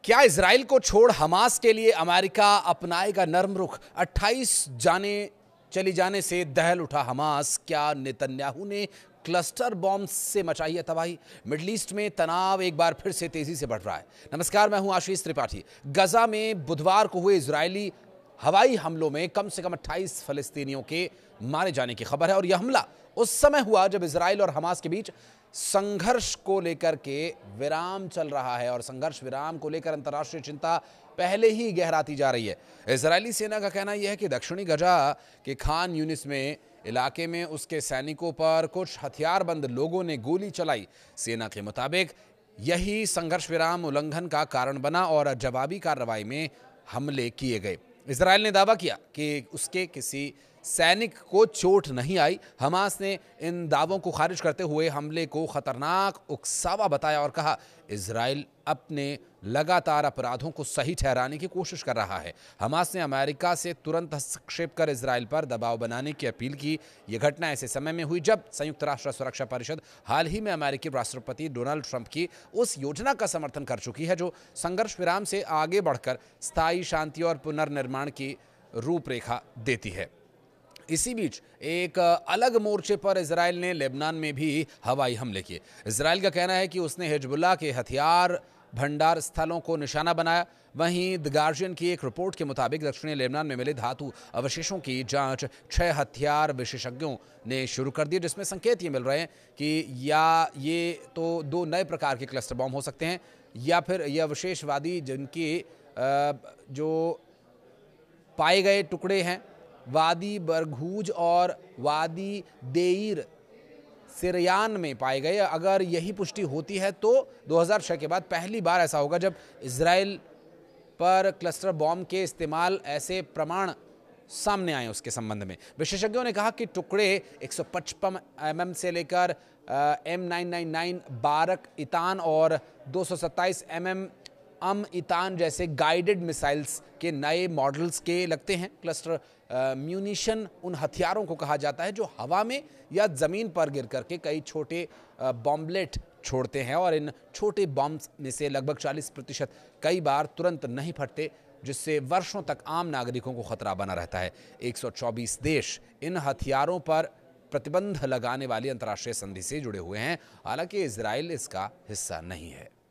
क्या इजराइल को छोड़ हमास के लिए अमेरिका अपनाएगा नरम रुख? 28 चली जाने से दहल उठा हमास। क्या नेतन्याहू ने क्लस्टर बॉम्ब से मचाई है तबाही? मिडिल ईस्ट में तनाव एक बार फिर से तेजी से बढ़ रहा है। नमस्कार, मैं हूं आशीष त्रिपाठी। गजा में बुधवार को हुए इजरायली हवाई हमलों में कम से कम 28 फलस्तीनियों के मारे जाने की खबर है और यह हमला उस समय हुआ जब इजराइल और हमास के बीच संघर्ष को लेकर के विराम चल रहा है और संघर्ष विराम को लेकर अंतर्राष्ट्रीय चिंता पहले ही गहराती जा रही है। इजरायली सेना का कहना यह है कि दक्षिणी गजा के खान यूनिस में इलाके में उसके सैनिकों पर कुछ हथियारबंद लोगों ने गोली चलाई। सेना के मुताबिक यही संघर्ष विराम उल्लंघन का कारण बना और जवाबी कार्रवाई में हमले किए गए। इजराइल ने दावा किया कि उसके किसी सैनिक को चोट नहीं आई। हमास ने इन दावों को खारिज करते हुए हमले को खतरनाक उकसावा बताया और कहा इजराइल अपने लगातार अपराधों को सही ठहराने की कोशिश कर रहा है। हमास ने अमेरिका से तुरंत हस्तक्षेप कर इजराइल पर दबाव बनाने की अपील की। यह घटना ऐसे समय में हुई जब संयुक्त राष्ट्र सुरक्षा परिषद हाल ही में अमेरिकी राष्ट्रपति डोनाल्ड ट्रंप की उस योजना का समर्थन कर चुकी है जो संघर्ष विराम से आगे बढ़कर स्थायी शांति और पुनर्निर्माण की रूपरेखा देती है। इसी बीच एक अलग मोर्चे पर इजराइल ने लेबनान में भी हवाई हमले किए। इजराइल का कहना है कि उसने हिजबुल्लाह के हथियार भंडार स्थलों को निशाना बनाया। वहीं द गार्जियन की एक रिपोर्ट के मुताबिक दक्षिणी लेबनान में मिले धातु अवशेषों की जांच 6 हथियार विशेषज्ञों ने शुरू कर दी, जिसमें संकेत ये मिल रहे हैं कि या ये तो 2 नए प्रकार के क्लस्टर बॉम्ब हो सकते हैं या फिर ये अवशेषवादी जिनकी जो पाए गए टुकड़े हैं वादी बरगूज और वादी देईर सिरयान में पाए गए। अगर यही पुष्टि होती है तो 2006 के बाद पहली बार ऐसा होगा जब इजराइल पर क्लस्टर बॉम्ब के इस्तेमाल ऐसे प्रमाण सामने आए। उसके संबंध में विशेषज्ञों ने कहा कि टुकड़े 155 mm से लेकर M999 बारक इतान और 227 mm इतान जैसे गाइडेड मिसाइल्स के नए मॉडल्स के लगते हैं। क्लस्टर म्यूनिशन उन हथियारों को कहा जाता है जो हवा में या जमीन पर गिर करके कई छोटे बॉम्बलेट छोड़ते हैं और इन छोटे बॉम्ब में से लगभग 40% कई बार तुरंत नहीं फटते, जिससे वर्षों तक आम नागरिकों को खतरा बना रहता है। 124 देश इन हथियारों पर प्रतिबंध लगाने वाली अंतर्राष्ट्रीय संधि से जुड़े हुए हैं, हालांकि इजराइल इसका हिस्सा नहीं है।